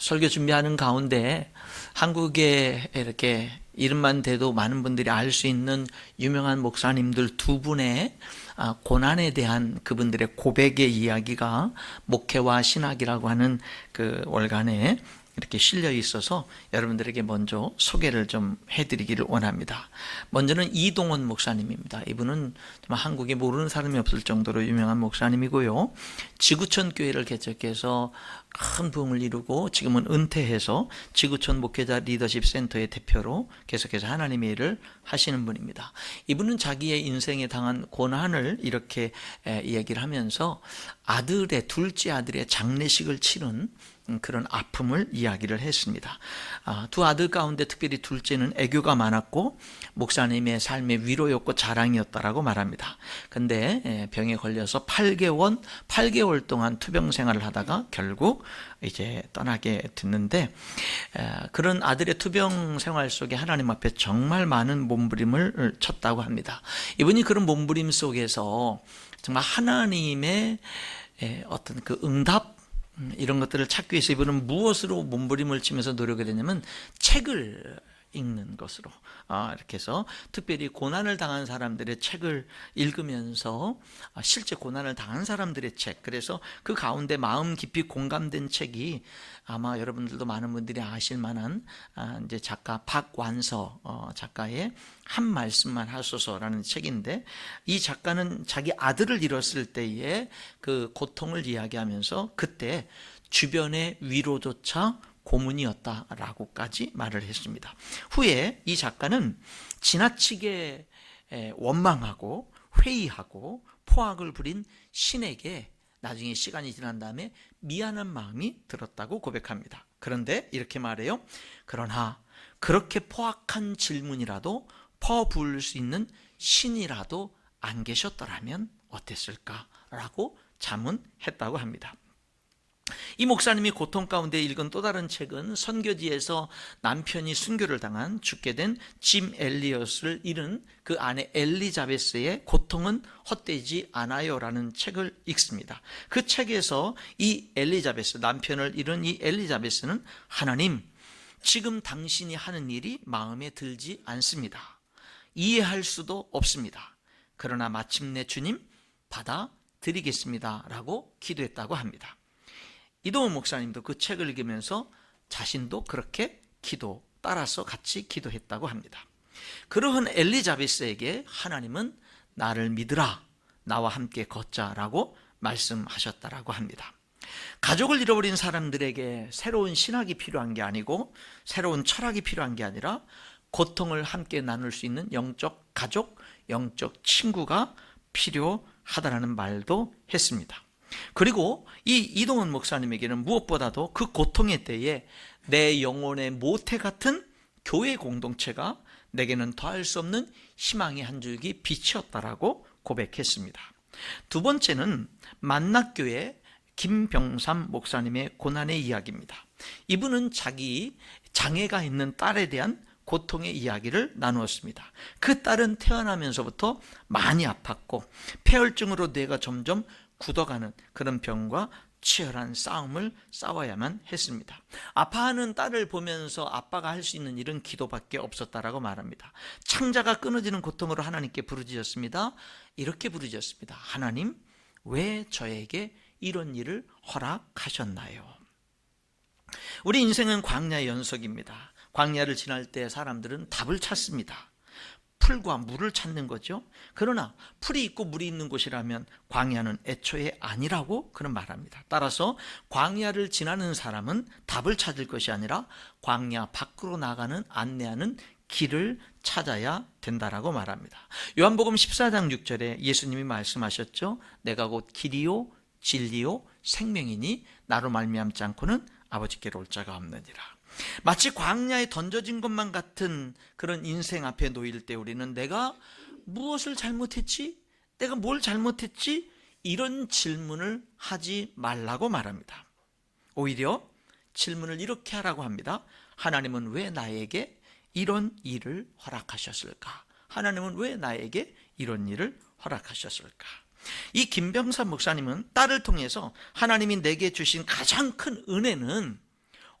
설교 준비하는 가운데 한국에 이렇게 이름만 대도 많은 분들이 알 수 있는 유명한 목사님들 두 분의 고난에 대한 그분들의 고백의 이야기가 목회와 신학이라고 하는 그 월간에 이렇게 실려 있어서 여러분들에게 먼저 소개를 좀 해드리기를 원합니다. 먼저는 이동원 목사님입니다. 이분은 정말 한국에 모르는 사람이 없을 정도로 유명한 목사님이고요. 지구촌 교회를 개척해서 큰 부흥을 이루고 지금은 은퇴해서 지구촌 목회자 리더십 센터의 대표로 계속해서 하나님의 일을 하시는 분입니다. 이분은 자기의 인생에 당한 고난을 이렇게 이야기를 하면서 둘째 아들의 장례식을 치른 그런 아픔을 이야기를 했습니다. 두 아들 가운데 특별히 둘째는 애교가 많았고 목사님의 삶의 위로였고 자랑이었다라고 말합니다. 근데 병에 걸려서 8개월 동안 투병 생활을 하다가 결국 이제 떠나게 됐는데, 그런 아들의 투병 생활 속에 하나님 앞에 정말 많은 몸부림을 쳤다고 합니다. 이분이 그런 몸부림 속에서 정말 하나님의 어떤 그 응답, 이런 것들을 찾기 위해서 이분은 무엇으로 몸부림을 치면서 노력이 되냐면 책을 읽는 것으로, 이렇게 해서 특별히 고난을 당한 사람들의 책을 읽으면서 실제 고난을 당한 사람들의 책, 그래서 그 가운데 마음 깊이 공감된 책이 아마 여러분들도 많은 분들이 아실 만한 이제 작가 박완서 작가의 한 말씀만 하소서라는 책인데, 이 작가는 자기 아들을 잃었을 때의 그 고통을 이야기하면서 그때 주변의 위로조차 고문이었다라고까지 말을 했습니다. 후에 이 작가는 지나치게 원망하고 회의하고 포악을 부린 신에게 나중에 시간이 지난 다음에 미안한 마음이 들었다고 고백합니다. 그런데 이렇게 말해요. 그러나 그렇게 포악한 질문이라도 퍼부을 수 있는 신이라도 안 계셨더라면 어땠을까라고 자문했다고 합니다. 이 목사님이 고통 가운데 읽은 또 다른 책은 선교지에서 남편이 순교를 당한 죽게 된 짐 엘리엇을 잃은 그 아내 엘리자베스의 고통은 헛되지 않아요라는 책을 읽습니다. 그 책에서 이 엘리자베스, 남편을 잃은 이 엘리자베스는 하나님, 지금 당신이 하는 일이 마음에 들지 않습니다. 이해할 수도 없습니다. 그러나 마침내 주님 받아드리겠습니다 라고 기도했다고 합니다. 이동원 목사님도 그 책을 읽으면서 자신도 그렇게 따라서 같이 기도했다고 합니다. 그러한 엘리자베스에게 하나님은 나를 믿으라, 나와 함께 걷자라고 말씀하셨다라고 합니다. 가족을 잃어버린 사람들에게 새로운 신학이 필요한 게 아니고 새로운 철학이 필요한 게 아니라 고통을 함께 나눌 수 있는 영적 가족, 영적 친구가 필요하다라는 말도 했습니다. 그리고 이 이동원 목사님에게는 무엇보다도 그 고통의 때에 내 영혼의 모태 같은 교회 공동체가 내게는 더할 수 없는 희망의 한 줄기 빛이었다라고 고백했습니다. 두 번째는 만낙교회 김병삼 목사님의 고난의 이야기입니다. 이분은 자기 장애가 있는 딸에 대한 고통의 이야기를 나누었습니다. 그 딸은 태어나면서부터 많이 아팠고 폐혈증으로 뇌가 점점 굳어가는 그런 병과 치열한 싸움을 싸워야만 했습니다. 아파하는 딸을 보면서 아빠가 할 수 있는 일은 기도밖에 없었다라고 말합니다. 창자가 끊어지는 고통으로 하나님께 부르짖었습니다. 이렇게 부르짖었습니다. 하나님, 왜 저에게 이런 일을 허락하셨나요? 우리 인생은 광야의 연속입니다. 광야를 지날 때 사람들은 답을 찾습니다. 풀과 물을 찾는 거죠. 그러나 풀이 있고 물이 있는 곳이라면 광야는 애초에 아니라고 그런 말합니다. 따라서 광야를 지나는 사람은 답을 찾을 것이 아니라 광야 밖으로 나가는 안내하는 길을 찾아야 된다라고 말합니다. 요한복음 14장 6절에 예수님이 말씀하셨죠. 내가 곧 길이요 진리요 생명이니 나로 말미암지 않고는 아버지께로 올 자가 없느니라. 마치 광야에 던져진 것만 같은 그런 인생 앞에 놓일 때 우리는 내가 무엇을 잘못했지? 내가 뭘 잘못했지? 이런 질문을 하지 말라고 말합니다. 오히려 질문을 이렇게 하라고 합니다. 하나님은 왜 나에게 이런 일을 허락하셨을까? 하나님은 왜 나에게 이런 일을 허락하셨을까? 이 김병삼 목사님은 딸을 통해서 하나님이 내게 주신 가장 큰 은혜는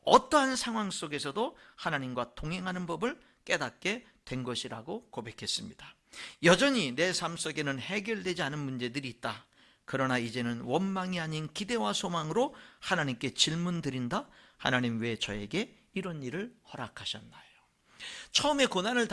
어떠한 상황 속에서도 하나님과 동행하는 법을 깨닫게 된 것이라고 고백했습니다. 여전히 내 삶 속에는 해결되지 않은 문제들이 있다. 그러나 이제는 원망이 아닌 기대와 소망으로 하나님께 질문 드린다. 하나님, 왜 저에게 이런 일을 허락하셨나요? 처음에 고난을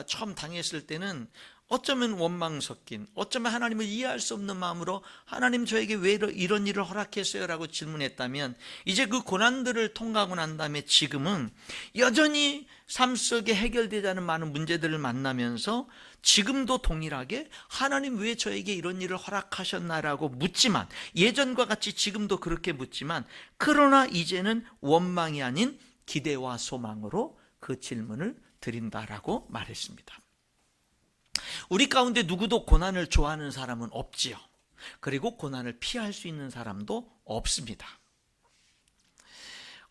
처음 당했을 때는 어쩌면 원망 섞인, 어쩌면 하나님을 이해할 수 없는 마음으로 하나님, 저에게 왜 이런 일을 허락했어요? 라고 질문했다면, 이제 그 고난들을 통과하고 난 다음에 지금은 여전히 삶 속에 해결되지 않은 많은 문제들을 만나면서 지금도 동일하게 하나님, 왜 저에게 이런 일을 허락하셨나라고 묻지만, 예전과 같이 지금도 그렇게 묻지만, 그러나 이제는 원망이 아닌 기대와 소망으로 그 질문을 드린다라고 말했습니다. 우리 가운데 누구도 고난을 좋아하는 사람은 없지요. 그리고 고난을 피할 수 있는 사람도 없습니다.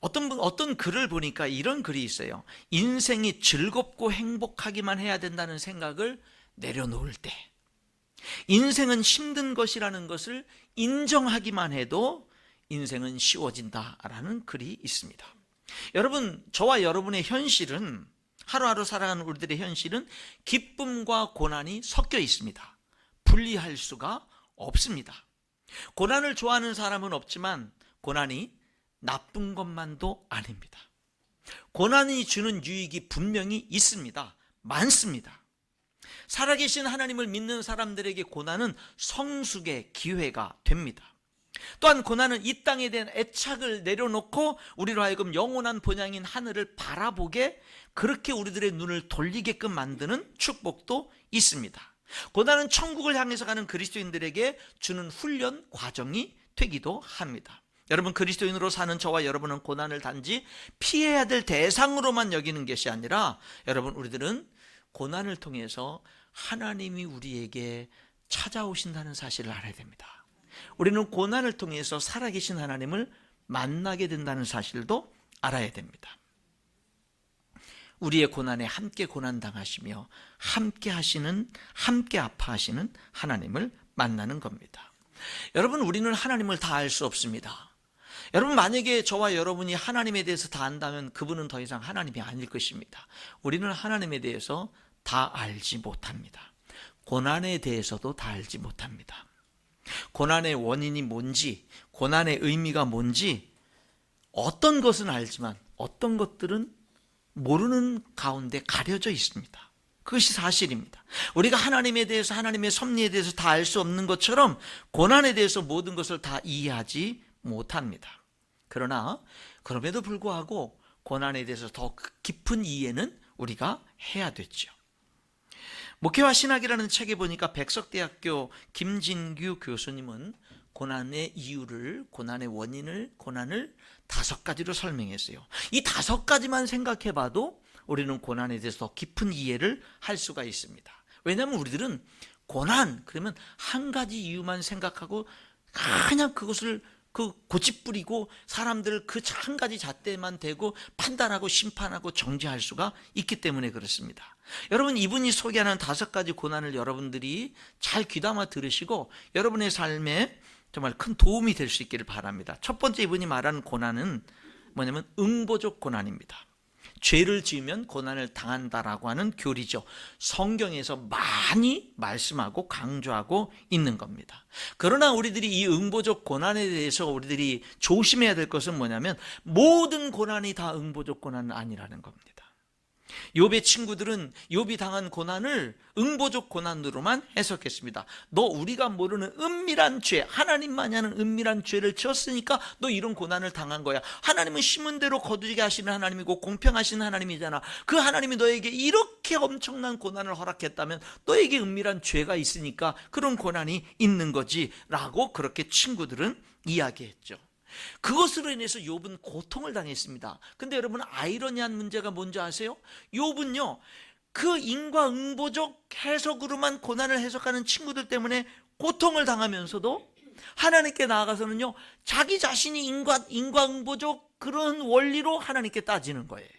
어떤 글을 보니까 이런 글이 있어요. 인생이 즐겁고 행복하기만 해야 된다는 생각을 내려놓을 때, 인생은 힘든 것이라는 것을 인정하기만 해도 인생은 쉬워진다라는 글이 있습니다. 여러분, 저와 여러분의 현실은, 하루하루 살아가는 우리들의 현실은 기쁨과 고난이 섞여 있습니다. 분리할 수가 없습니다. 고난을 좋아하는 사람은 없지만 고난이 나쁜 것만도 아닙니다. 고난이 주는 유익이 분명히 있습니다. 많습니다. 살아계신 하나님을 믿는 사람들에게 고난은 성숙의 기회가 됩니다. 또한 고난은 이 땅에 대한 애착을 내려놓고 우리로 하여금 영원한 본향인 하늘을 바라보게, 그렇게 우리들의 눈을 돌리게끔 만드는 축복도 있습니다. 고난은 천국을 향해서 가는 그리스도인들에게 주는 훈련 과정이 되기도 합니다. 여러분, 그리스도인으로 사는 저와 여러분은 고난을 단지 피해야 될 대상으로만 여기는 것이 아니라, 여러분, 우리들은 고난을 통해서 하나님이 우리에게 찾아오신다는 사실을 알아야 됩니다. 우리는 고난을 통해서 살아계신 하나님을 만나게 된다는 사실도 알아야 됩니다. 우리의 고난에 함께 고난당하시며 함께 아파하시는 하나님을 만나는 겁니다. 여러분, 우리는 하나님을 다 알 수 없습니다. 여러분, 만약에 저와 여러분이 하나님에 대해서 다 안다면 그분은 더 이상 하나님이 아닐 것입니다. 우리는 하나님에 대해서 다 알지 못합니다. 고난에 대해서도 다 알지 못합니다. 고난의 원인이 뭔지, 고난의 의미가 뭔지, 어떤 것은 알지만 어떤 것들은 모르는 가운데 가려져 있습니다. 그것이 사실입니다. 우리가 하나님에 대해서, 하나님의 섭리에 대해서 다 알 수 없는 것처럼 고난에 대해서 모든 것을 다 이해하지 못합니다. 그러나 그럼에도 불구하고 고난에 대해서 더 깊은 이해는 우리가 해야 되죠. 목회와 신학이라는 책에 보니까 백석대학교 김진규 교수님은 고난의 이유를, 고난의 원인을, 고난을 5가지로 설명했어요. 이 5가지만 생각해봐도 우리는 고난에 대해서 더 깊은 이해를 할 수가 있습니다. 왜냐하면 우리들은 고난 그러면 한 가지 이유만 생각하고 그냥 그것을 고집부리고 사람들을 그 한 가지 잣대만 대고 판단하고 심판하고 정죄할 수가 있기 때문에 그렇습니다. 여러분, 이분이 소개하는 5가지 고난을 여러분들이 잘 귀담아 들으시고 여러분의 삶에 정말 큰 도움이 될 수 있기를 바랍니다. 첫 번째, 이분이 말하는 고난은 뭐냐면 응보적 고난입니다. 죄를 지으면 고난을 당한다라고 하는 교리죠. 성경에서 많이 말씀하고 강조하고 있는 겁니다. 그러나 우리들이 이 응보적 고난에 대해서 우리들이 조심해야 될 것은 뭐냐면, 모든 고난이 다 응보적 고난은 아니라는 겁니다. 욥의 친구들은 욥이 당한 고난을 응보적 고난으로만 해석했습니다. 너 우리가 모르는 은밀한 죄, 하나님만이 하는 은밀한 죄를 지었으니까 너 이런 고난을 당한 거야. 하나님은 심은 대로 거두게 하시는 하나님이고 공평하신 하나님이잖아. 그 하나님이 너에게 이렇게 엄청난 고난을 허락했다면 너에게 은밀한 죄가 있으니까 그런 고난이 있는 거지 라고 그렇게 친구들은 이야기했죠. 그것으로 인해서 욥은 고통을 당했습니다. 근데 여러분, 아이러니한 문제가 뭔지 아세요? 욥은요, 그 인과응보적 해석으로만 고난을 해석하는 친구들 때문에 고통을 당하면서도 하나님께 나아가서는요, 자기 자신이 인과응보적 그런 원리로 하나님께 따지는 거예요.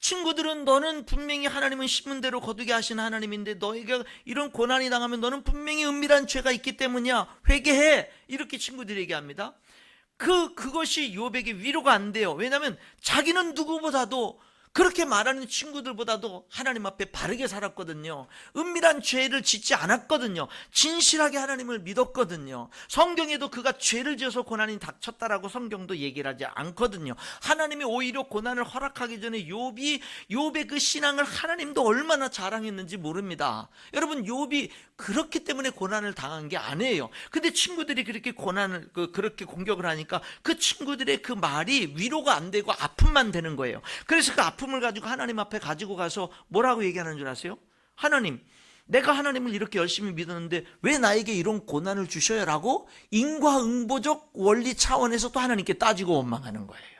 친구들은 너는 분명히 하나님은 심은 대로 거두게 하시는 하나님인데 너희가 이런 고난이 당하면 너는 분명히 은밀한 죄가 있기 때문이야. 회개해. 이렇게 친구들이 얘기합니다. 그것이 욥에게 위로가 안 돼요. 왜냐하면 자기는 누구보다도, 그렇게 말하는 친구들보다도 하나님 앞에 바르게 살았거든요. 은밀한 죄를 짓지 않았거든요. 진실하게 하나님을 믿었거든요. 성경에도 그가 죄를 지어서 고난이 닥쳤다라고 성경도 얘기를 하지 않거든요. 하나님이 오히려 고난을 허락하기 전에 욥의 그 신앙을 하나님도 얼마나 자랑했는지 모릅니다. 여러분, 욥이 그렇기 때문에 고난을 당한 게 아니에요. 근데 친구들이 그렇게 그렇게 공격을 하니까 그 친구들의 그 말이 위로가 안 되고 아픔만 되는 거예요. 그래서 그 아픔을 가지고 하나님 앞에 가지고 가서 뭐라고 얘기하는 줄 아세요? 하나님, 내가 하나님을 이렇게 열심히 믿었는데 왜 나에게 이런 고난을 주셔요? 라고 인과응보적 원리 차원에서 또 하나님께 따지고 원망하는 거예요.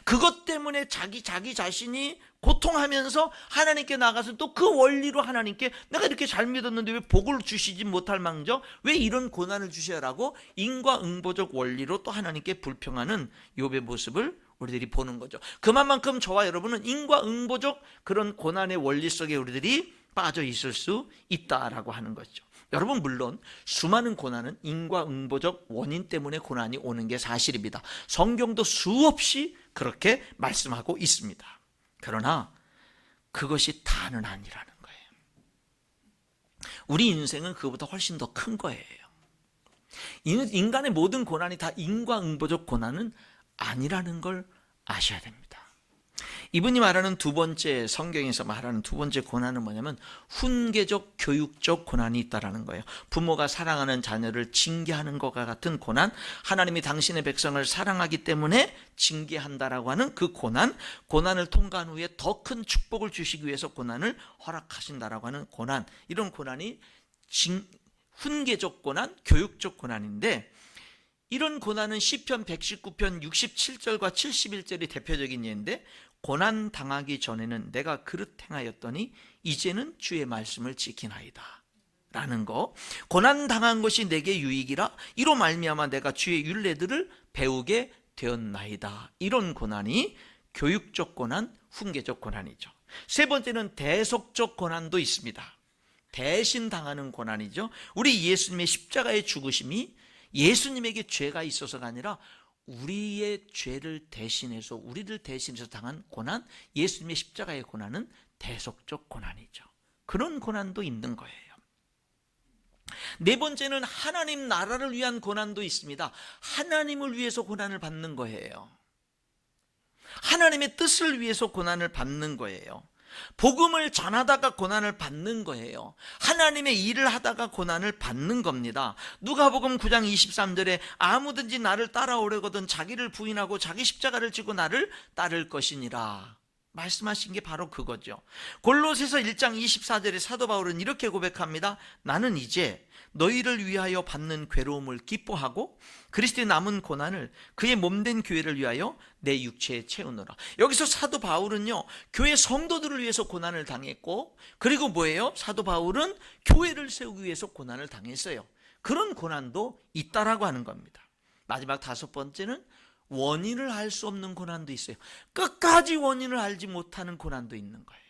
그것 때문에 자기 자신이 고통하면서 하나님께 나가서 또 그 원리로 하나님께 내가 이렇게 잘 믿었는데 왜 복을 주시지 못할 망정 왜 이런 고난을 주셔라고 인과응보적 원리로 또 하나님께 불평하는 욥의 모습을 우리들이 보는 거죠. 그만큼 저와 여러분은 인과응보적 그런 고난의 원리 속에 우리들이 빠져 있을 수 있다라고 하는 거죠. 여러분, 물론 수많은 고난은 인과응보적 원인 때문에 고난이 오는 게 사실입니다. 성경도 수없이 그렇게 말씀하고 있습니다. 그러나 그것이 다는 아니라는 거예요. 우리 인생은 그거보다 훨씬 더 큰 거예요. 인간의 모든 고난이 다 인과응보적 고난은 아니라는 걸 아셔야 됩니다. 이분이 말하는 두 번째, 성경에서 말하는 두 번째 고난은 뭐냐면 훈계적, 교육적 고난이 있다라는 거예요. 부모가 사랑하는 자녀를 징계하는 것과 같은 고난, 하나님이 당신의 백성을 사랑하기 때문에 징계한다라고 하는 그 고난을 통과한 후에 더 큰 축복을 주시기 위해서 고난을 허락하신다라고 하는 고난, 이런 고난이 훈계적 고난, 교육적 고난인데, 이런 고난은 시편 119편 67절과 71절이 대표적인 예인데, 고난 당하기 전에는 내가 그릇 행하였더니 이제는 주의 말씀을 지키나이다 라는 거, 고난 당한 것이 내게 유익이라 이로 말미암아 내가 주의 율례들을 배우게 되었나이다. 이런 고난이 교육적 고난, 훈계적 고난이죠. 세 번째는 대속적 고난도 있습니다. 대신 당하는 고난이죠. 우리 예수님의 십자가의 죽으심이 예수님에게 죄가 있어서가 아니라 우리의 죄를 대신해서, 우리를 대신해서 당한 고난, 예수님의 십자가의 고난은 대속적 고난이죠. 그런 고난도 있는 거예요. 네 번째는 하나님 나라를 위한 고난도 있습니다. 하나님을 위해서 고난을 받는 거예요. 하나님의 뜻을 위해서 고난을 받는 거예요. 복음을 전하다가 고난을 받는 거예요. 하나님의 일을 하다가 고난을 받는 겁니다. 누가복음 9장 23절에 아무든지 나를 따라오려거든 자기를 부인하고 자기 십자가를 지고 나를 따를 것이니라 말씀하신 게 바로 그거죠. 골로새서 1장 24절에 사도 바울은 이렇게 고백합니다. 나는 이제 너희를 위하여 받는 괴로움을 기뻐하고 그리스도의 남은 고난을 그의 몸된 교회를 위하여 내 육체에 채우노라. 여기서 사도 바울은요, 교회 성도들을 위해서 고난을 당했고, 그리고 뭐예요? 사도 바울은 교회를 세우기 위해서 고난을 당했어요. 그런 고난도 있다라고 하는 겁니다. 마지막 다섯 번째는 원인을 알 수 없는 고난도 있어요. 끝까지 원인을 알지 못하는 고난도 있는 거예요.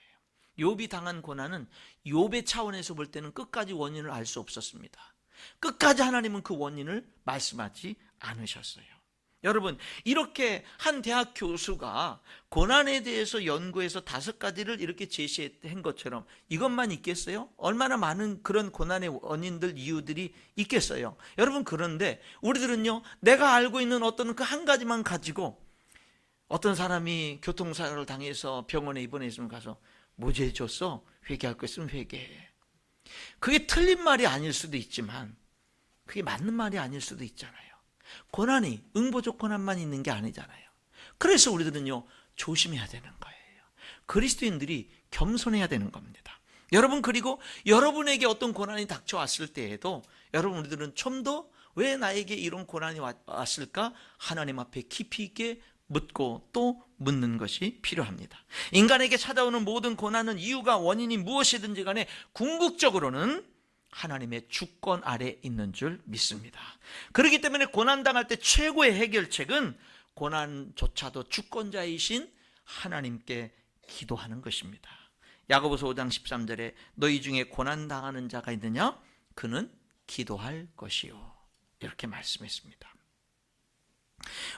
욥이 당한 고난은 욥의 차원에서 볼 때는 끝까지 원인을 알 수 없었습니다. 끝까지 하나님은 그 원인을 말씀하지 않으셨어요. 여러분, 이렇게 한 대학 교수가 고난에 대해서 연구해서 5가지를 이렇게 제시한 것처럼 이것만 있겠어요? 얼마나 많은 그런 고난의 원인들, 이유들이 있겠어요? 여러분, 그런데 우리들은요, 내가 알고 있는 어떤 그 한 가지만 가지고, 어떤 사람이 교통사고를 당해서 병원에 입원했으면 가서 무죄 줬어? 회개할 거 있으면 회개해. 그게 틀린 말이 아닐 수도 있지만 그게 맞는 말이 아닐 수도 있잖아요. 고난이 응보적 고난만 있는 게 아니잖아요. 그래서 우리들은요, 조심해야 되는 거예요. 그리스도인들이 겸손해야 되는 겁니다. 여러분, 그리고 여러분에게 어떤 고난이 닥쳐왔을 때에도 여러분, 우리들은 좀 더 왜 나에게 이런 고난이 왔을까? 하나님 앞에 깊이 있게 묻고 또 묻는 것이 필요합니다. 인간에게 찾아오는 모든 고난은 이유가 원인이 무엇이든지 간에 궁극적으로는 하나님의 주권 아래 있는 줄 믿습니다. 그렇기 때문에 고난당할 때 최고의 해결책은 고난조차도 주권자이신 하나님께 기도하는 것입니다. 야고보서 5장 13절에 너희 중에 고난당하는 자가 있느냐? 그는 기도할 것이요. 이렇게 말씀했습니다.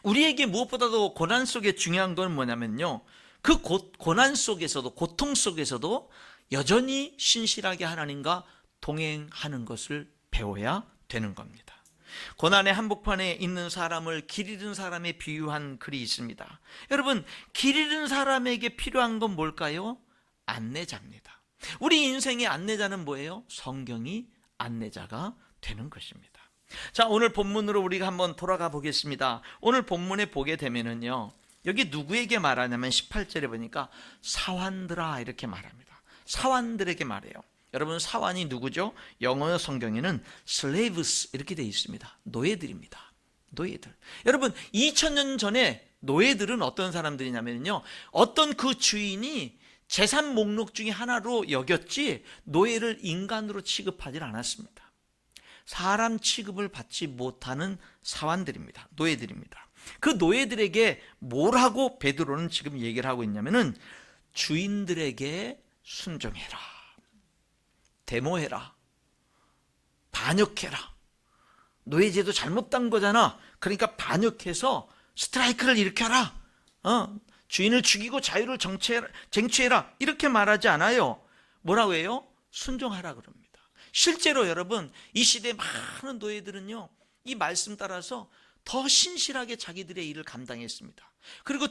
우리에게 무엇보다도 고난 속에 중요한 건 뭐냐면요, 그 고난 속에서도, 고통 속에서도 여전히 신실하게 하나님과 동행하는 것을 배워야 되는 겁니다. 고난의 한복판에 있는 사람을 길 잃은 사람에 비유한 글이 있습니다. 여러분, 길 잃은 사람에게 필요한 건 뭘까요? 안내자입니다. 우리 인생의 안내자는 뭐예요? 성경이 안내자가 되는 것입니다. 자, 오늘 본문으로 우리가 한번 돌아가 보겠습니다. 오늘 본문에 보게 되면은요, 여기 누구에게 말하냐면 18절에 보니까 사환들아 이렇게 말합니다. 사환들에게 말해요. 여러분, 사환이 누구죠? 영어 성경에는 slaves 이렇게 되어 있습니다. 노예들입니다. 노예들. 여러분, 2000년 전에 노예들은 어떤 사람들이냐면요, 어떤 그 주인이 재산 목록 중에 하나로 여겼지 노예를 인간으로 취급하지 않았습니다. 사람 취급을 받지 못하는 사환들입니다. 노예들입니다. 그 노예들에게 뭘 하고 베드로는 지금 얘기를 하고 있냐면은 주인들에게 순종해라, 데모해라, 반역해라. 노예제도 잘못된 거잖아. 그러니까 반역해서 스트라이크를 일으켜라. 주인을 죽이고 자유를 쟁취해라. 이렇게 말하지 않아요. 뭐라고 해요? 순종하라 그럽니다. 실제로 여러분, 이 시대의 많은 노예들은요, 이 말씀 따라서 더 신실하게 자기들의 일을 감당했습니다. 그리고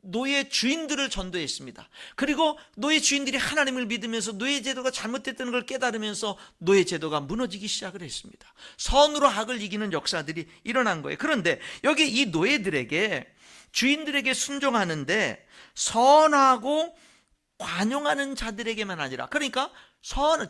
노예 주인들을 전도했습니다. 그리고 노예 주인들이 하나님을 믿으면서 노예 제도가 잘못됐다는 걸 깨달으면서 노예 제도가 무너지기 시작을 했습니다. 선으로 악을 이기는 역사들이 일어난 거예요. 그런데 여기 이 노예들에게, 주인들에게 순종하는데 선하고 관용하는 자들에게만 아니라, 그러니까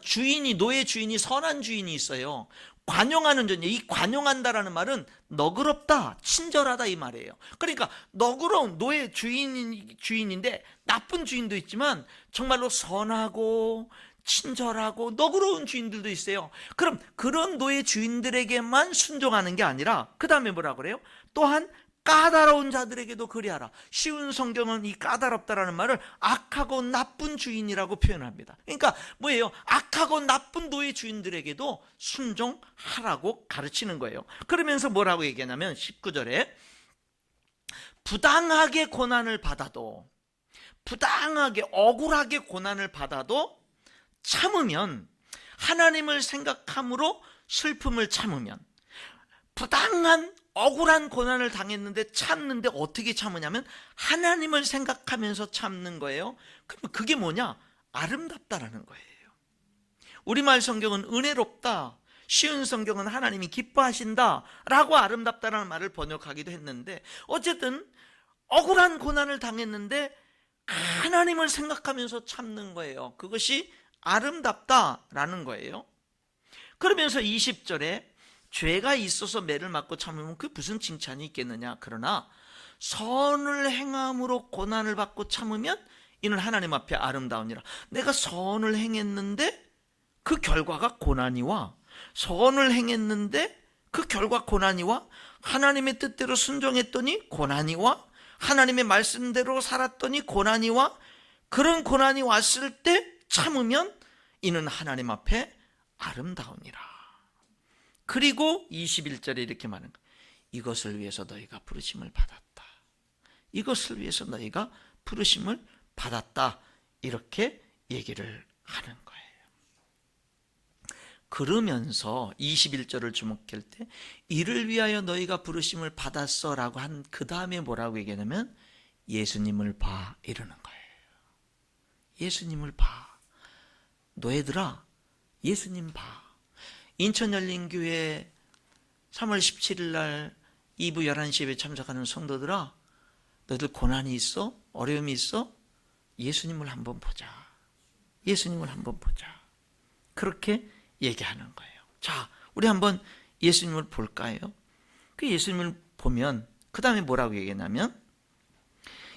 주인이, 노예 주인이 선한 주인이 있어요. 관용하는 존재, 이 관용한다라는 말은 너그럽다, 친절하다 이 말이에요. 그러니까 너그러운 노예 주인인데 나쁜 주인도 있지만 정말로 선하고 친절하고 너그러운 주인들도 있어요. 그럼 그런 노예 주인들에게만 순종하는 게 아니라 그 다음에 뭐라 그래요? 또한 까다로운 자들에게도 그리하라. 쉬운 성경은 이 까다롭다라는 말을 악하고 나쁜 주인이라고 표현합니다. 그러니까 뭐예요? 악하고 나쁜 노예 주인들에게도 순종하라고 가르치는 거예요. 그러면서 뭐라고 얘기하냐면 19절에 부당하게 고난을 받아도, 부당하게 억울하게 고난을 받아도 참으면, 하나님을 생각함으로 슬픔을 참으면, 부당한 억울한 고난을 당했는데 참는데 어떻게 참으냐면 하나님을 생각하면서 참는 거예요. 그럼 그게 뭐냐? 아름답다라는 거예요. 우리말 성경은 은혜롭다, 쉬운 성경은 하나님이 기뻐하신다 라고 아름답다라는 말을 번역하기도 했는데, 어쨌든 억울한 고난을 당했는데 하나님을 생각하면서 참는 거예요. 그것이 아름답다라는 거예요. 그러면서 20절에 죄가 있어서 매를 맞고 참으면 그 무슨 칭찬이 있겠느냐. 그러나 선을 행함으로 고난을 받고 참으면 이는 하나님 앞에 아름다우니라. 내가 선을 행했는데 그 결과가 고난이와, 선을 행했는데 그 결과 고난이와, 하나님의 뜻대로 순종했더니 고난이와, 하나님의 말씀대로 살았더니 고난이와, 그런 고난이 왔을 때 참으면 이는 하나님 앞에 아름다우니라. 그리고 21절에 이렇게 말하는 거예요. 이것을 위해서 너희가 부르심을 받았다. 이것을 위해서 너희가 부르심을 받았다. 이렇게 얘기를 하는 거예요. 그러면서 21절을 주목할 때 이를 위하여 너희가 부르심을 받았어 라고 한 그 다음에 뭐라고 얘기하냐면 예수님을 봐 이러는 거예요. 예수님을 봐. 너희들아 예수님 봐. 인천열린교회 3월 17일 날 2부 11시 예배 참석하는 성도들아, 너희들 고난이 있어? 어려움이 있어? 예수님을 한번 보자. 예수님을 한번 보자. 그렇게 얘기하는 거예요. 자, 우리 한번 예수님을 볼까요? 그 예수님을 보면 그 다음에 뭐라고 얘기하냐면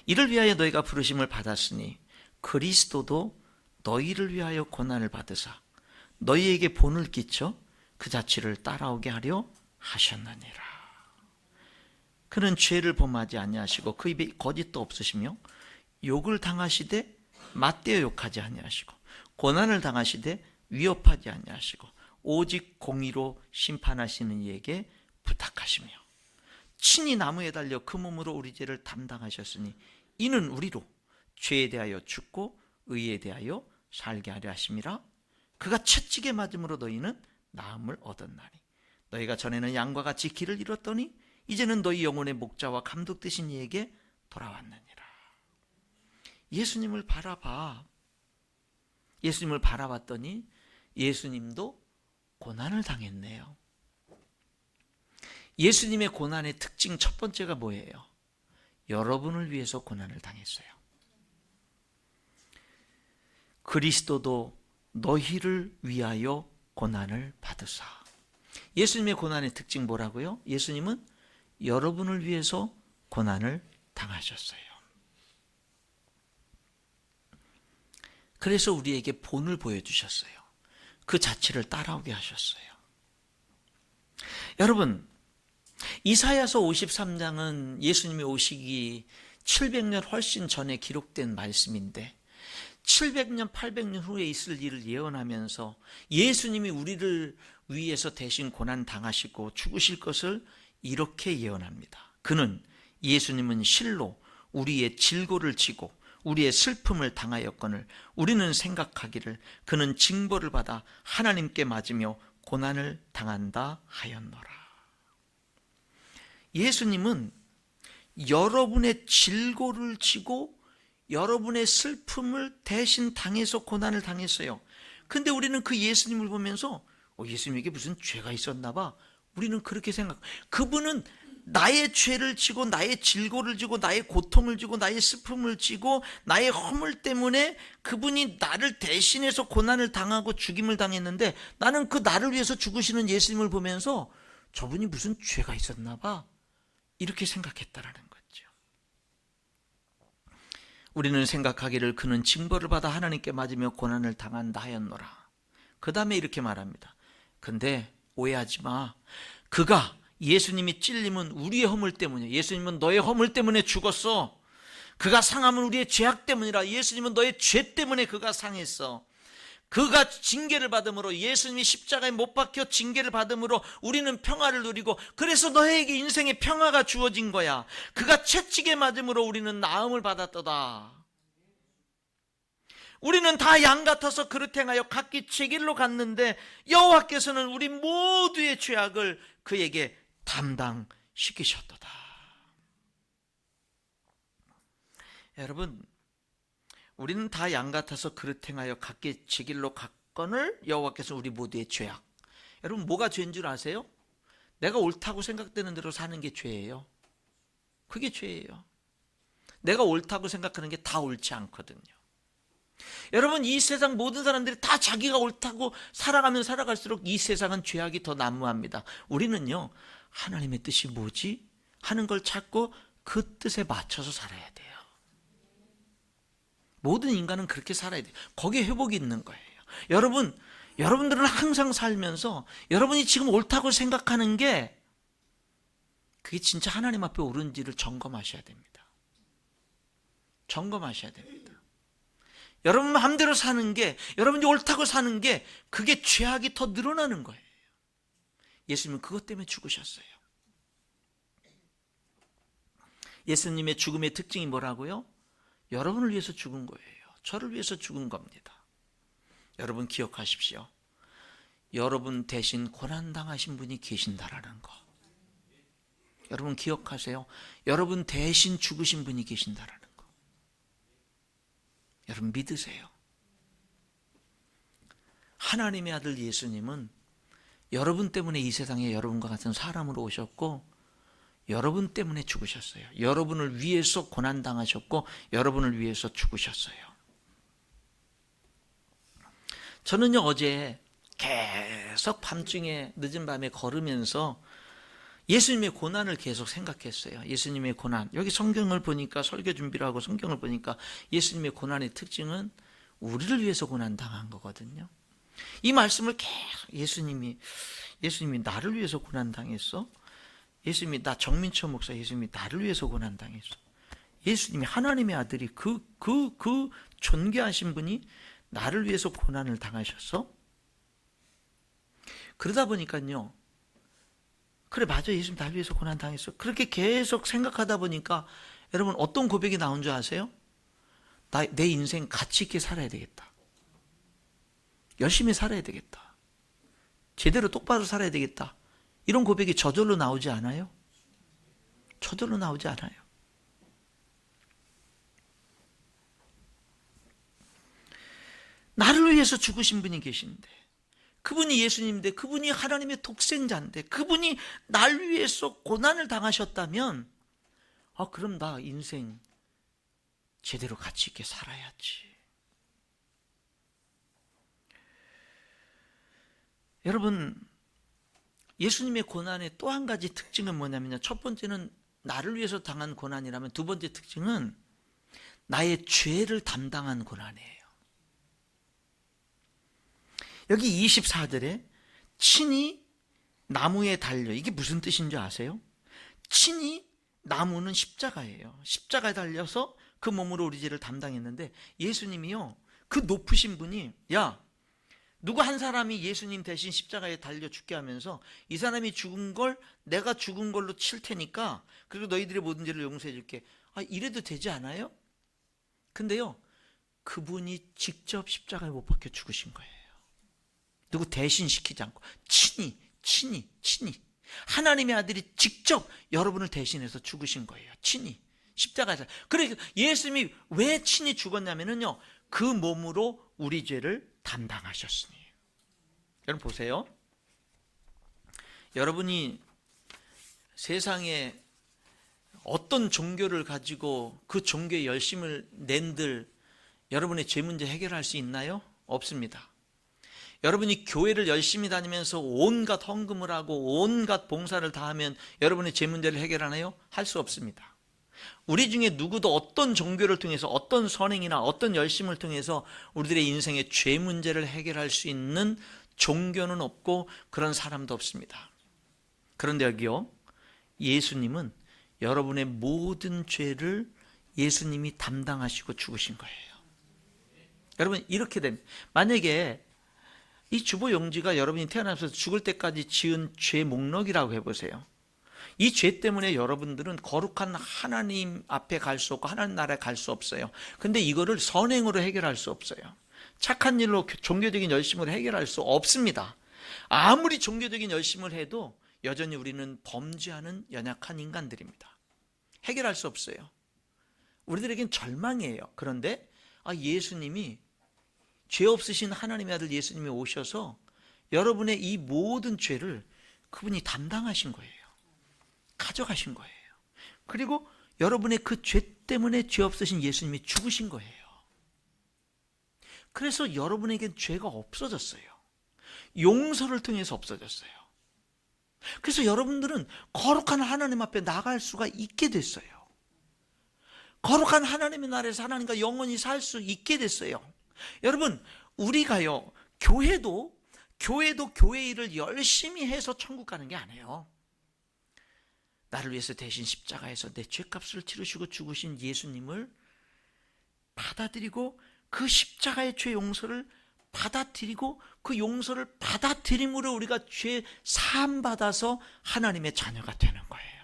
이를 위하여 너희가 부르심을 받았으니 그리스도도 너희를 위하여 고난을 받으사 너희에게 본을 끼쳐 그 자취를 따라오게 하려 하셨느니라. 그는 죄를 범하지 아니하시고 그 입에 거짓도 없으시며 욕을 당하시되 맞대어 욕하지 아니하시고 고난을 당하시되 위협하지 아니하시고 오직 공의로 심판하시는 이에게 부탁하시며 친히 나무에 달려 그 몸으로 우리 죄를 담당하셨으니 이는 우리로 죄에 대하여 죽고 의에 대하여 살게 하려 하심이라. 그가 채찍에 맞음으로 너희는 나음을 얻었나니 너희가 전에는 양과 같이 길을 잃었더니 이제는 너희 영혼의 목자와 감독 되신 이에게 돌아왔느니라. 예수님을 바라봐. 예수님을 바라봤더니 예수님도 고난을 당했네요. 예수님의 고난의 특징 첫 번째가 뭐예요? 여러분을 위해서 고난을 당했어요. 그리스도도 너희를 위하여 고난을 받으사. 예수님의 고난의 특징 뭐라고요? 예수님은 여러분을 위해서 고난을 당하셨어요. 그래서 우리에게 본을 보여주셨어요. 그 자체를 따라오게 하셨어요. 여러분, 이사야서 53장은 예수님이 오시기 700년 훨씬 전에 기록된 말씀인데 700년, 800년 후에 있을 일을 예언하면서 예수님이 우리를 위해서 대신 고난 당하시고 죽으실 것을 이렇게 예언합니다. 그는, 예수님은 실로 우리의 질고를 지고 우리의 슬픔을 당하였거늘 우리는 생각하기를 그는 징벌을 받아 하나님께 맞으며 고난을 당한다 하였노라. 예수님은 여러분의 질고를 지고 여러분의 슬픔을 대신 당해서 고난을 당했어요. 근데 우리는 그 예수님을 보면서 예수님에게 무슨 죄가 있었나 봐. 우리는 그렇게 생각. 그분은 나의 죄를 지고 나의 질고를 지고 나의 고통을 지고 나의 슬픔을 지고 나의 허물 때문에 그분이 나를 대신해서 고난을 당하고 죽임을 당했는데 나는 그 나를 위해서 죽으시는 예수님을 보면서 저분이 무슨 죄가 있었나 봐. 이렇게 생각했다라는 거죠. 우리는 생각하기를 그는 징벌을 받아 하나님께 맞으며 고난을 당한다 하였노라. 그 다음에 이렇게 말합니다. 근데 오해하지 마. 그가, 예수님이 찔림은 우리의 허물 때문이야. 예수님은 너의 허물 때문에 죽었어. 그가 상함은 우리의 죄악 때문이라. 예수님은 너의 죄 때문에 그가 상했어. 그가 징계를 받음으로, 예수님이 십자가에 못 박혀 징계를 받음으로 우리는 평화를 누리고, 그래서 너에게 인생의 평화가 주어진 거야. 그가 채찍에 맞음으로 우리는 나음을 받았도다. 우리는 다 양 같아서 그릇 행하여 각기 제 길로 갔는데 여호와께서는 우리 모두의 죄악을 그에게 담당시키셨도다. 여러분, 우리는 다 양 같아서 그릇 행하여 각기 제 길로 갔거늘 여호와께서 우리 모두의 죄악. 여러분, 뭐가 죄인 줄 아세요? 내가 옳다고 생각되는 대로 사는 게 죄예요. 그게 죄예요. 내가 옳다고 생각하는 게 다 옳지 않거든요. 여러분, 이 세상 모든 사람들이 다 자기가 옳다고 살아가면 살아갈수록 이 세상은 죄악이 더 난무합니다. 우리는요, 하나님의 뜻이 뭐지? 하는 걸 찾고 그 뜻에 맞춰서 살아야 돼요. 모든 인간은 그렇게 살아야 돼요. 거기에 회복이 있는 거예요. 여러분들은 항상 살면서 여러분이 지금 옳다고 생각하는 게 그게 진짜 하나님 앞에 옳은지를 점검하셔야 됩니다. 점검하셔야 됩니다. 여러분 마음대로 사는 게, 여러분이 옳다고 사는 게 그게 죄악이 더 늘어나는 거예요. 예수님은 그것 때문에 죽으셨어요. 예수님의 죽음의 특징이 뭐라고요? 여러분을 위해서 죽은 거예요. 저를 위해서 죽은 겁니다. 여러분 기억하십시오. 여러분 대신 고난당하신 분이 계신다라는 거. 여러분 기억하세요. 여러분 대신 죽으신 분이 계신다라는 거. 여러분 믿으세요. 하나님의 아들 예수님은 여러분 때문에 이 세상에 여러분과 같은 사람으로 오셨고 여러분 때문에 죽으셨어요. 여러분을 위해서 고난당하셨고 여러분을 위해서 죽으셨어요. 저는요, 어제 계속 밤중에 늦은 밤에 걸으면서 예수님의 고난을 계속 생각했어요. 예수님의 고난. 여기 성경을 보니까, 설교 준비를 하고 성경을 보니까 예수님의 고난의 특징은 우리를 위해서 고난당한 거거든요. 이 말씀을 계속 예수님이 나를 위해서 고난당했어? 예수님이, 나 정민철 목사, 예수님이 나를 위해서 고난당했어. 예수님이 하나님의 아들이 그 존귀하신 분이 나를 위해서 고난을 당하셨어? 그러다 보니까요, 그래, 맞아, 예수님 날 위해서 고난 당했어. 그렇게 계속 생각하다 보니까 여러분 어떤 고백이 나온 줄 아세요? 내 인생 가치 있게 살아야 되겠다. 열심히 살아야 되겠다. 제대로 똑바로 살아야 되겠다. 이런 고백이 저절로 나오지 않아요? 저절로 나오지 않아요. 나를 위해서 죽으신 분이 계신데, 그분이 예수님인데, 그분이 하나님의 독생자인데, 그분이 날 위해서 고난을 당하셨다면, 그럼 나 인생 제대로 가치 있게 살아야지. 여러분, 예수님의 고난의 또 한 가지 특징은 뭐냐면요, 첫 번째는 나를 위해서 당한 고난이라면, 두 번째 특징은 나의 죄를 담당한 고난이에요. 여기 24절에 친히 나무에 달려, 이게 무슨 뜻인 줄 아세요? 친히, 나무는 십자가예요. 십자가에 달려서 그 몸으로 우리 죄를 담당했는데, 예수님이요, 그 높으신 분이, 야, 누구 한 사람이 예수님 대신 십자가에 달려 죽게 하면서, 이 사람이 죽은 걸 내가 죽은 걸로 칠 테니까, 그리고 너희들의 모든 죄를 용서해 줄게. 이래도 되지 않아요? 근데요, 그분이 직접 십자가에 못 박혀 죽으신 거예요. 누구 대신 시키지 않고 친히 하나님의 아들이 직접 여러분을 대신해서 죽으신 거예요. 친히 십자가에서. 그러니까 예수님이 왜 친히 죽었냐면요, 그 몸으로 우리 죄를 담당하셨으니. 여러분 보세요. 여러분이 세상에 어떤 종교를 가지고 그 종교에 열심을 낸들 여러분의 죄 문제 해결할 수 있나요? 없습니다. 여러분이 교회를 열심히 다니면서 온갖 헌금을 하고 온갖 봉사를 다하면 여러분의 죄 문제를 해결하나요? 할 수 없습니다. 우리 중에 누구도 어떤 종교를 통해서, 어떤 선행이나 어떤 열심을 통해서 우리들의 인생의 죄 문제를 해결할 수 있는 종교는 없고 그런 사람도 없습니다. 그런데 여기요, 예수님은 여러분의 모든 죄를 예수님이 담당하시고 죽으신 거예요. 여러분, 이렇게 됩니다. 만약에 이 주보 용지가 여러분이 태어나면서 죽을 때까지 지은 죄 목록이라고 해보세요. 이 죄 때문에 여러분들은 거룩한 하나님 앞에 갈 수 없고 하나님 나라에 갈 수 없어요. 근데 이거를 선행으로 해결할 수 없어요. 착한 일로, 종교적인 열심으로 해결할 수 없습니다. 아무리 종교적인 열심을 해도 여전히 우리는 범죄하는 연약한 인간들입니다. 해결할 수 없어요. 우리들에겐 절망이에요. 그런데 예수님이, 죄 없으신 하나님의 아들 예수님이 오셔서 여러분의 이 모든 죄를 그분이 담당하신 거예요. 가져가신 거예요. 그리고 여러분의 그 죄 때문에 죄 없으신 예수님이 죽으신 거예요. 그래서 여러분에겐 죄가 없어졌어요. 용서를 통해서 없어졌어요. 그래서 여러분들은 거룩한 하나님 앞에 나갈 수가 있게 됐어요. 거룩한 하나님의 나라에서 하나님과 영원히 살 수 있게 됐어요. 여러분, 우리가요, 교회도 교회 일을 열심히 해서 천국 가는 게 아니에요. 나를 위해서 대신 십자가에서 내 죄값을 치르시고 죽으신 예수님을 받아들이고 그 십자가의 죄 용서를 받아들이고 그 용서를 받아들임으로 우리가 죄 사함 받아서 하나님의 자녀가 되는 거예요.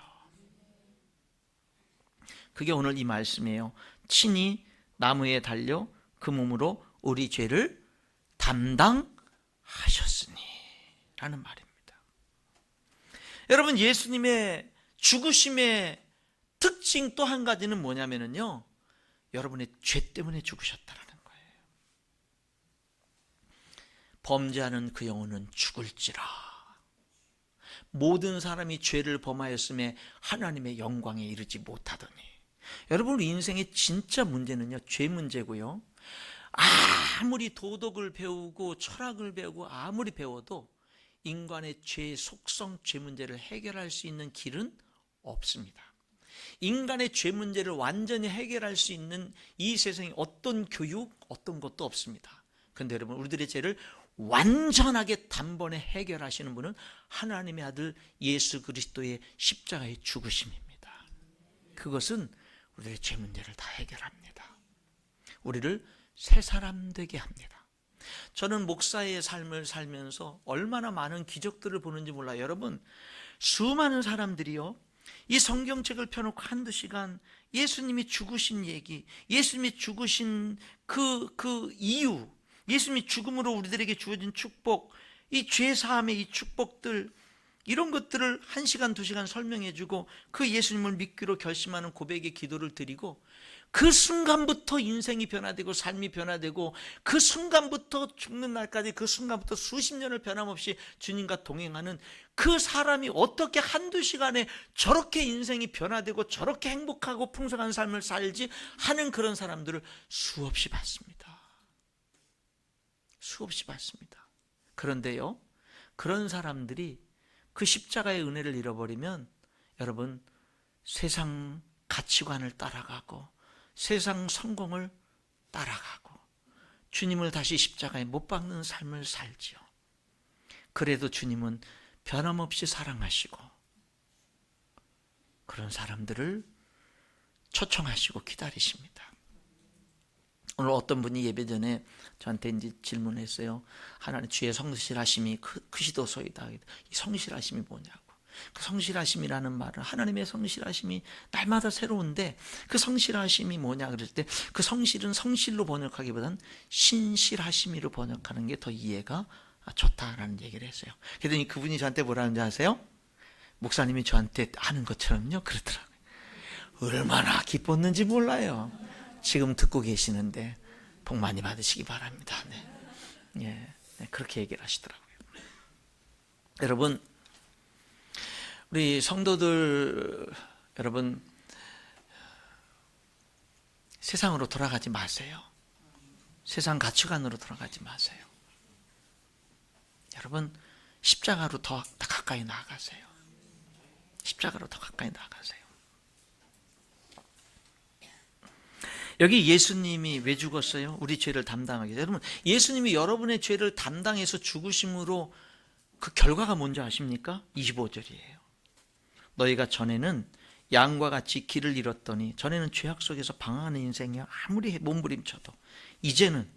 그게 오늘 이 말씀이에요. 친히 나무에 달려 그 몸으로 우리 죄를 담당하셨으니 라는 말입니다. 여러분, 예수님의 죽으심의 특징 또 한 가지는 뭐냐면요, 여러분의 죄 때문에 죽으셨다라는 거예요. 범죄하는 그 영혼은 죽을지라. 모든 사람이 죄를 범하였음에 하나님의 영광에 이르지 못하더니. 여러분, 우리 인생의 진짜 문제는요, 죄 문제고요. 아무리 도덕을 배우고 철학을 배우고 아무리 배워도 인간의 죄의 속성, 죄 문제를 해결할 수 있는 길은 없습니다. 인간의 죄 문제를 완전히 해결할 수 있는 이 세상에 어떤 교육, 어떤 것도 없습니다. 그런데 여러분, 우리들의 죄를 완전하게 단번에 해결하시는 분은 하나님의 아들 예수 그리스도의 십자가의 죽으심입니다. 그것은 우리들의 죄 문제를 다 해결합니다. 우리를 새 사람 되게 합니다. 저는 목사의 삶을 살면서 얼마나 많은 기적들을 보는지 몰라요. 여러분, 수많은 사람들이요, 이 성경책을 펴놓고 한두 시간 예수님이 죽으신 얘기, 예수님이 죽으신 그 이유, 예수님이 죽음으로 우리들에게 주어진 축복, 이 죄사함의 이 축복들, 이런 것들을 1시간, 2시간 설명해주고 그 예수님을 믿기로 결심하는 고백의 기도를 드리고, 그 순간부터 인생이 변화되고 삶이 변화되고, 그 순간부터 죽는 날까지, 그 순간부터 수십 년을 변함없이 주님과 동행하는 그 사람이 어떻게 한두 시간에 저렇게 인생이 변화되고 저렇게 행복하고 풍성한 삶을 살지 하는 그런 사람들을 수없이 봤습니다. 수없이 봤습니다. 그런데요, 그런 사람들이 그 십자가의 은혜를 잃어버리면 여러분, 세상 가치관을 따라가고 세상 성공을 따라가고 주님을 다시 십자가에 못 박는 삶을 살지요. 그래도 주님은 변함없이 사랑하시고 그런 사람들을 초청하시고 기다리십니다. 오늘 어떤 분이 예배 전에 저한테 이제 질문했어요. 하나님, 주의 성실하심이 크시도소이다. 이 성실하심이 뭐냐고. 그 성실하심이라는 말은, 하나님의 성실하심이 날마다 새로운데 그 성실하심이 뭐냐 그랬을 때, 그 성실은 성실로 번역하기보다는 신실하심으로 번역하는 게 더 이해가 좋다라는 얘기를 했어요. 그랬더니 그분이 저한테 뭐라는지 아세요? 목사님이 저한테 하는 것처럼요 그러더라고요. 얼마나 기뻤는지 몰라요. 지금 듣고 계시는데 복 많이 받으시기 바랍니다. 네. 그렇게 얘기를 하시더라고요. 여러분, 우리 성도들 여러분, 세상으로 돌아가지 마세요. 세상 가치관으로 돌아가지 마세요. 여러분, 십자가로 더 가까이 나아가세요. 십자가로 더 가까이 나아가세요. 여기 예수님이 왜 죽었어요? 우리 죄를 담당하기 위해서. 여러분, 예수님이 여러분의 죄를 담당해서 죽으심으로 그 결과가 뭔지 아십니까? 25절이에요. 너희가 전에는 양과 같이 길을 잃었더니, 전에는 죄악 속에서 방황하는 인생이 아무리 몸부림쳐도 이제는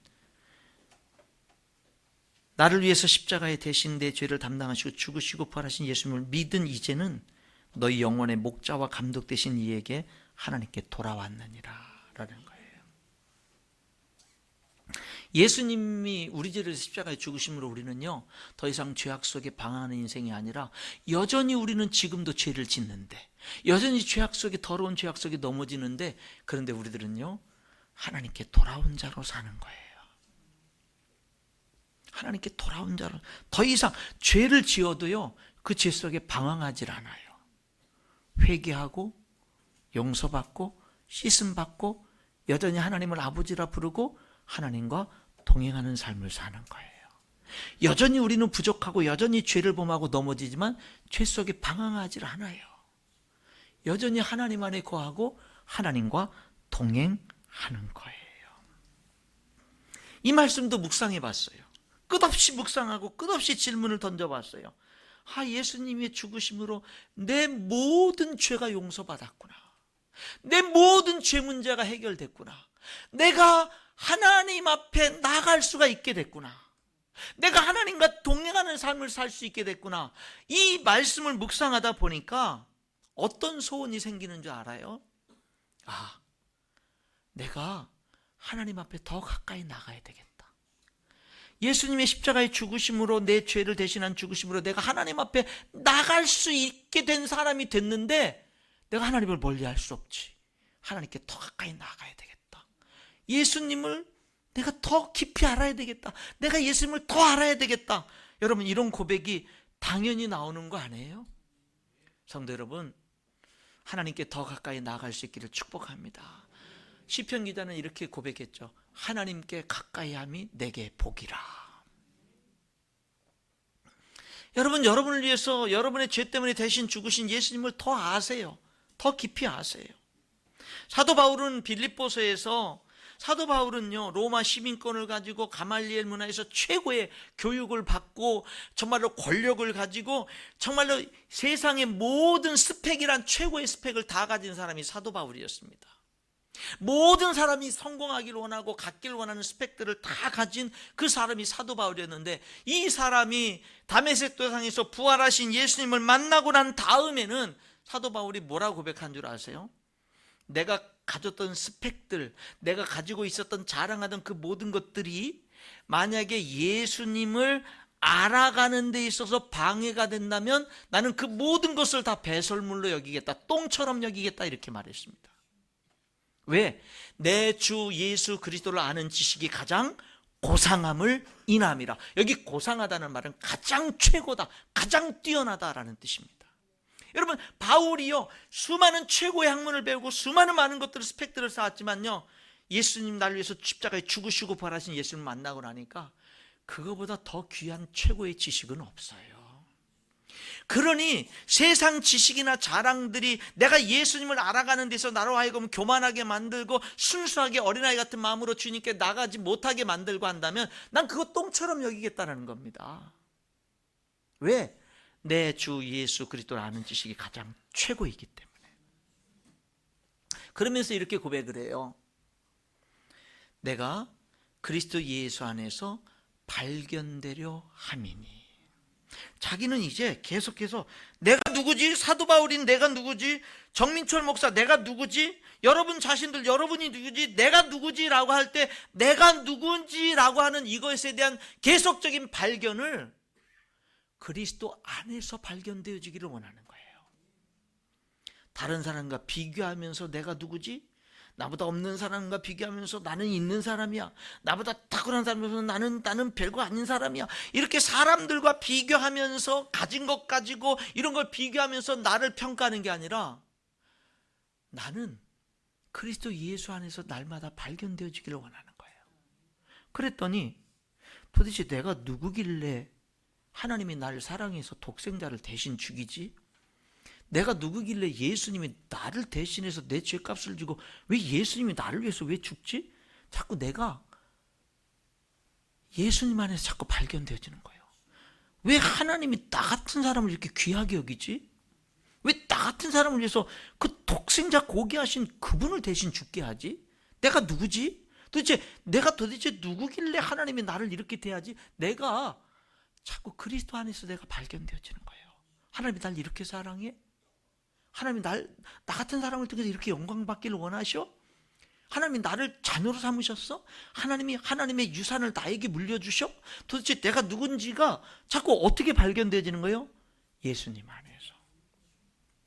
나를 위해서 십자가에 대신 내 죄를 담당하시고 죽으시고 부활하신 예수님을 믿은 이제는 너희 영혼의 목자와 감독 되신 이에게 하나님께 돌아왔느니라 라는 거예요. 예수님이 우리 죄를 십자가에 죽으심으로 우리는요, 더 이상 죄악 속에 방황하는 인생이 아니라, 여전히 우리는 지금도 죄를 짓는데, 여전히 죄악 속에, 더러운 죄악 속에 넘어지는데, 그런데 우리들은요 하나님께 돌아온 자로 사는 거예요. 하나님께 돌아온 자로, 더 이상 죄를 지어도요 그 죄 속에 방황하질 않아요. 회개하고 용서받고 씻음받고 여전히 하나님을 아버지라 부르고 하나님과 동행하는 삶을 사는 거예요. 여전히 우리는 부족하고 여전히 죄를 범하고 넘어지지만 죄 속에 방황하지 않아요. 여전히 하나님 안에 거하고 하나님과 동행하는 거예요. 이 말씀도 묵상해 봤어요. 끝없이 묵상하고 끝없이 질문을 던져봤어요. 예수님의 죽으심으로 내 모든 죄가 용서받았구나. 내 모든 죄 문제가 해결됐구나. 내가 하나님 앞에 나아갈 수가 있게 됐구나. 내가 하나님과 동행하는 삶을 살 수 있게 됐구나. 이 말씀을 묵상하다 보니까 어떤 소원이 생기는 줄 알아요? 내가 하나님 앞에 더 가까이 나가야 되겠다. 예수님의 십자가의 죽으심으로, 내 죄를 대신한 죽으심으로 내가 하나님 앞에 나갈 수 있게 된 사람이 됐는데, 내가 하나님을 멀리할 수 없지. 하나님께 더 가까이 나가야 되겠다. 예수님을 내가 더 깊이 알아야 되겠다. 내가 예수님을 더 알아야 되겠다. 여러분, 이런 고백이 당연히 나오는 거 아니에요? 성도 여러분, 하나님께 더 가까이 나아갈 수 있기를 축복합니다. 시편 기자는 이렇게 고백했죠. 하나님께 가까이 함이 내게 복이라. 여러분, 여러분을 위해서 여러분의 죄 때문에 대신 죽으신 예수님을 더 아세요. 더 깊이 아세요. 사도 바울은 빌립보서에서, 사도 바울은요 로마 시민권을 가지고 가말리엘 문화에서 최고의 교육을 받고 정말로 권력을 가지고 정말로 세상의 모든 스펙이란 최고의 스펙을 다 가진 사람이 사도 바울이었습니다. 모든 사람이 성공하기를 원하고 갖기를 원하는 스펙들을 다 가진 그 사람이 사도 바울이었는데, 이 사람이 다메섹 도상에서 부활하신 예수님을 만나고 난 다음에는 사도 바울이 뭐라고 고백한 줄 아세요? 내가 가졌던 스펙들, 내가 가지고 있었던 자랑하던 그 모든 것들이 만약에 예수님을 알아가는 데 있어서 방해가 된다면 나는 그 모든 것을 다 배설물로 여기겠다, 똥처럼 여기겠다, 이렇게 말했습니다. 왜? 내 주 예수 그리스도를 아는 지식이 가장 고상함을 인함이라. 여기 고상하다는 말은 가장 최고다, 가장 뛰어나다라는 뜻입니다. 여러분, 바울이요, 수많은 최고의 학문을 배우고 수많은 많은 것들을, 스펙들을 쌓았지만요, 예수님 나를 위해서 십자가에 죽으시고 부활하신 예수님을 만나고 나니까 그거보다 더 귀한 최고의 지식은 없어요. 그러니 세상 지식이나 자랑들이 내가 예수님을 알아가는 데서 나로 하여금 교만하게 만들고 순수하게 어린아이 같은 마음으로 주님께 나가지 못하게 만들고 한다면 난 그거 똥처럼 여기겠다는 겁니다. 왜? 내 주 예수 그리스도를 아는 지식이 가장 최고이기 때문에. 그러면서 이렇게 고백을 해요. 내가 그리스도 예수 안에서 발견되려 함이니. 자기는 이제 계속해서 내가 누구지? 사도 바울인 내가 누구지? 정민철 목사 내가 누구지? 여러분 자신들 여러분이 누구지? 내가 누구지? 라고 할 때 내가 누군지 라고 하는 이것에 대한 계속적인 발견을 그리스도 안에서 발견되어지기를 원하는 거예요. 다른 사람과 비교하면서 내가 누구지? 나보다 없는 사람과 비교하면서 나는 있는 사람이야. 나보다 탁월한 사람이면서 나는 별거 아닌 사람이야. 이렇게 사람들과 비교하면서 가진 것 가지고 이런 걸 비교하면서 나를 평가하는 게 아니라 나는 그리스도 예수 안에서 날마다 발견되어지기를 원하는 거예요. 그랬더니 도대체 내가 누구길래 하나님이 나를 사랑해서 독생자를 대신 죽이지? 내가 누구길래 예수님이 나를 대신해서 내 죄값을 주고 왜 예수님이 나를 위해서 왜 죽지? 자꾸 내가 예수님 안에서 자꾸 발견되어지는 거예요. 왜 하나님이 나 같은 사람을 이렇게 귀하게 여기지? 왜 나 같은 사람을 위해서 그 독생자 고귀하신 그분을 대신 죽게 하지? 내가 누구지? 내가 도대체 누구길래 하나님이 나를 이렇게 대하지? 내가 자꾸 그리스도 안에서 내가 발견되어지는 거예요. 하나님이 날 이렇게 사랑해? 하나님이 나 같은 사람을 통해서 이렇게 영광받기를 원하셔? 하나님이 나를 자녀로 삼으셨어? 하나님이 하나님의 유산을 나에게 물려주셔? 도대체 내가 누군지가 자꾸 어떻게 발견되어지는 거예요? 예수님 안에서.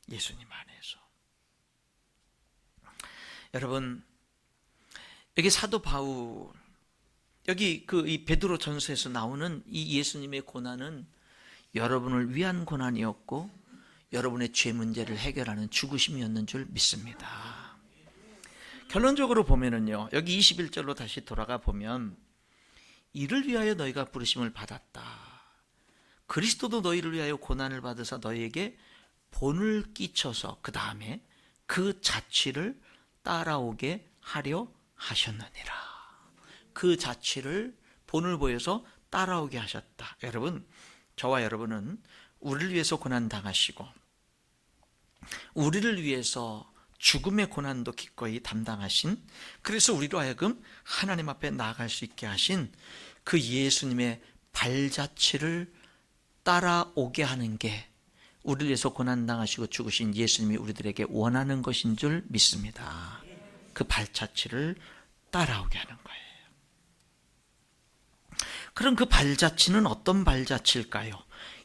예수님 안에서. 여러분, 여기 사도 바울, 여기 이 베드로 전서에서 나오는 이 예수님의 고난은 여러분을 위한 고난이었고 여러분의 죄 문제를 해결하는 죽으심이었는 줄 믿습니다. 결론적으로 보면은요, 여기 21절로 다시 돌아가 보면 이를 위하여 너희가 부르심을 받았다. 그리스도도 너희를 위하여 고난을 받으사 너희에게 본을 끼쳐서 그 다음에 그 자취를 따라오게 하려 하셨느니라. 그 자취를 본을 보여서 따라오게 하셨다. 여러분, 저와 여러분은 우리를 위해서 고난 당하시고 우리를 위해서 죽음의 고난도 기꺼이 담당하신, 그래서 우리로 하여금 하나님 앞에 나아갈 수 있게 하신 그 예수님의 발자취를 따라오게 하는 게 우리를 위해서 고난 당하시고 죽으신 예수님이 우리들에게 원하는 것인 줄 믿습니다. 그 발자취를 따라오게 하는 거예요. 그럼 그 발자취는 어떤 발자취일까요?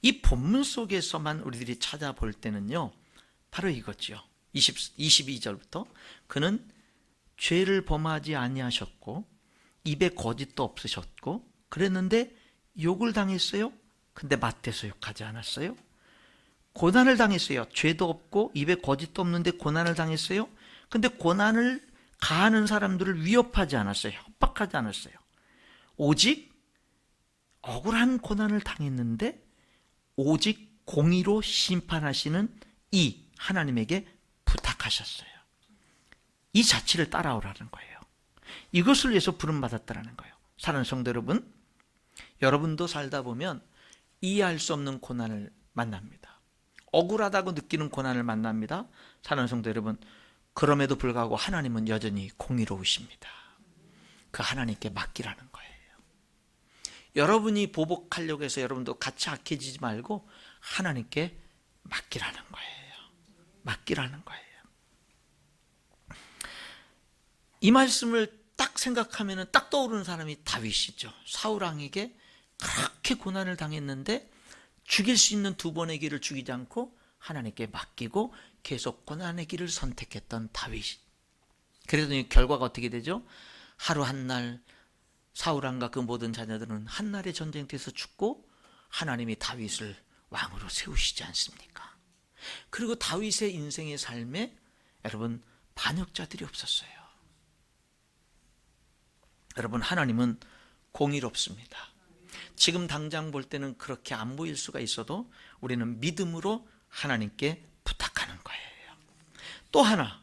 이 본문 속에서만 우리들이 찾아볼 때는요, 바로 이거죠. 22절부터 그는 죄를 범하지 아니하셨고 입에 거짓도 없으셨고 그랬는데 욕을 당했어요. 근데 맞대서 욕하지 않았어요. 고난을 당했어요. 죄도 없고 입에 거짓도 없는데 고난을 당했어요. 근데 고난을 가하는 사람들을 위협하지 않았어요. 협박하지 않았어요. 오직 억울한 고난을 당했는데 오직 공의로 심판하시는 이 하나님에게 부탁하셨어요. 이 자취를 따라오라는 거예요. 이것을 위해서 부름받았다는 거예요. 사랑하는 성도 여러분, 여러분도 살다 보면 이해할 수 없는 고난을 만납니다. 억울하다고 느끼는 고난을 만납니다. 사랑하는 성도 여러분, 그럼에도 불구하고 하나님은 여전히 공의로우십니다. 그 하나님께 맡기라는 거예요. 여러분이 보복하려고 해서 여러분도 같이 악해지지 말고 하나님께 맡기라는 거예요. 맡기라는 거예요. 이 말씀을 딱 생각하면 딱 떠오르는 사람이 다윗이죠. 사울 왕에게 그렇게 고난을 당했는데 죽일 수 있는 두 번의 길을 죽이지 않고 하나님께 맡기고 계속 고난의 길을 선택했던 다윗. 그래서 결과가 어떻게 되죠? 하루 한날 사울 왕과 그 모든 자녀들은 한날의 전쟁터에서 죽고 하나님이 다윗을 왕으로 세우시지 않습니까? 그리고 다윗의 인생의 삶에 여러분 반역자들이 없었어요. 여러분 하나님은 공의롭습니다. 지금 당장 볼 때는 그렇게 안 보일 수가 있어도 우리는 믿음으로 하나님께 부탁하는 거예요. 또 하나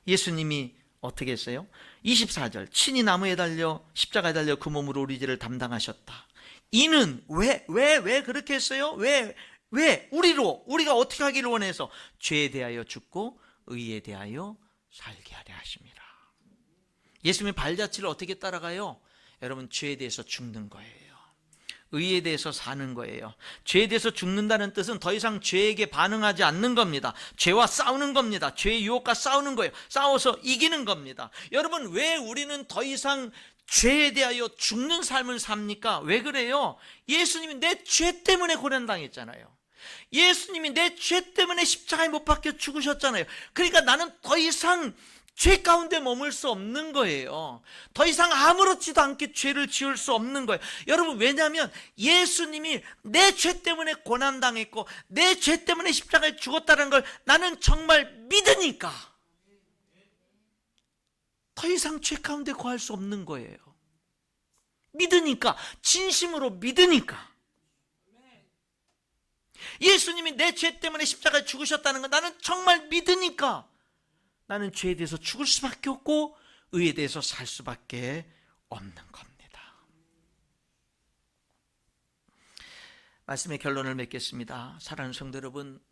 예수님이 어떻게 했어요? 24절 친히 나무에 달려 십자가에 달려 그 몸으로 우리 죄를 담당하셨다. 이는 왜 그렇게 했어요? 왜 우리가 어떻게 하기를 원해서 죄에 대하여 죽고 의에 대하여 살게 하려 하심이라. 예수님의 발자취를 어떻게 따라가요? 여러분 죄에 대해서 죽는 거예요. 의에 대해서 사는 거예요. 죄에 대해서 죽는다는 뜻은 더 이상 죄에게 반응하지 않는 겁니다. 죄와 싸우는 겁니다. 죄의 유혹과 싸우는 거예요. 싸워서 이기는 겁니다. 여러분 왜 우리는 더 이상 죄에 대하여 죽는 삶을 삽니까? 왜 그래요? 예수님이 내 죄 때문에 고난당했잖아요. 예수님이 내 죄 때문에 십자가에 못 박혀 죽으셨잖아요. 그러니까 나는 더 이상 죄 가운데 머물 수 없는 거예요. 더 이상 아무렇지도 않게 죄를 지을 수 없는 거예요. 여러분 왜냐하면 예수님이 내 죄 때문에 고난당했고 내 죄 때문에 십자가에 죽었다는 걸 나는 정말 믿으니까 더 이상 죄 가운데 거할 수 없는 거예요. 믿으니까, 진심으로 믿으니까. 예수님이 내 죄 때문에 십자가에 죽으셨다는 건 나는 정말 믿으니까 나는 죄에 대해서 죽을 수밖에 없고 의에 대해서 살 수밖에 없는 겁니다. 말씀의 결론을 맺겠습니다. 사랑하는 성도 여러분,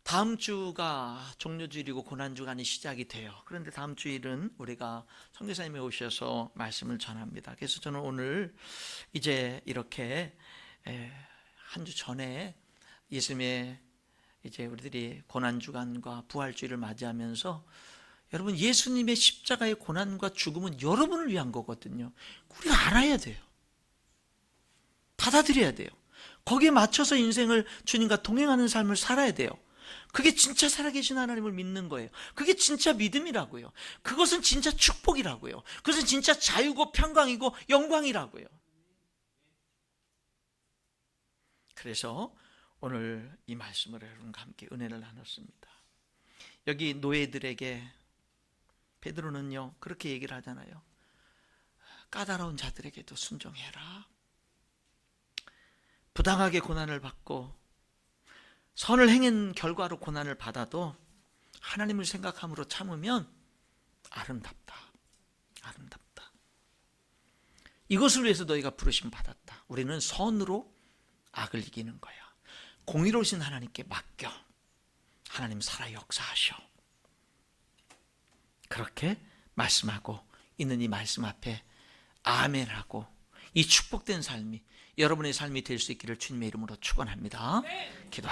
다음 주가 종료주일이고 고난주간이 시작이 돼요. 그런데 다음 주일은 우리가 선교사님이 오셔서 말씀을 전합니다. 그래서 저는 오늘 이제 이렇게 한 주 전에 예수님의 이제 우리들이 고난주간과 부활주일을 맞이하면서 여러분 예수님의 십자가의 고난과 죽음은 여러분을 위한 거거든요. 우리가 알아야 돼요. 받아들여야 돼요. 거기에 맞춰서 인생을 주님과 동행하는 삶을 살아야 돼요. 그게 진짜 살아계신 하나님을 믿는 거예요. 그게 진짜 믿음이라고요. 그것은 진짜 축복이라고요. 그것은 진짜 자유고 평강이고 영광이라고요. 그래서 오늘 이 말씀을 여러분과 함께 은혜를 나눴습니다. 여기 노예들에게 베드로는요 그렇게 얘기를 하잖아요. 까다로운 자들에게도 순종해라. 부당하게 고난을 받고 선을 행한 결과로 고난을 받아도 하나님을 생각함으로 참으면 아름답다. 아름답다. 이것을 위해서 너희가 부르심 받았다. 우리는 선으로 악을 이기는 거야. 공의로우신 하나님께 맡겨. 하나님 살아 역사하셔. 그렇게 말씀하고 있는 이 말씀 앞에 아멘하고 이 축복된 삶이 여러분의 삶이 될 수 있기를 주님의 이름으로 축원합니다. 기도하겠습니다.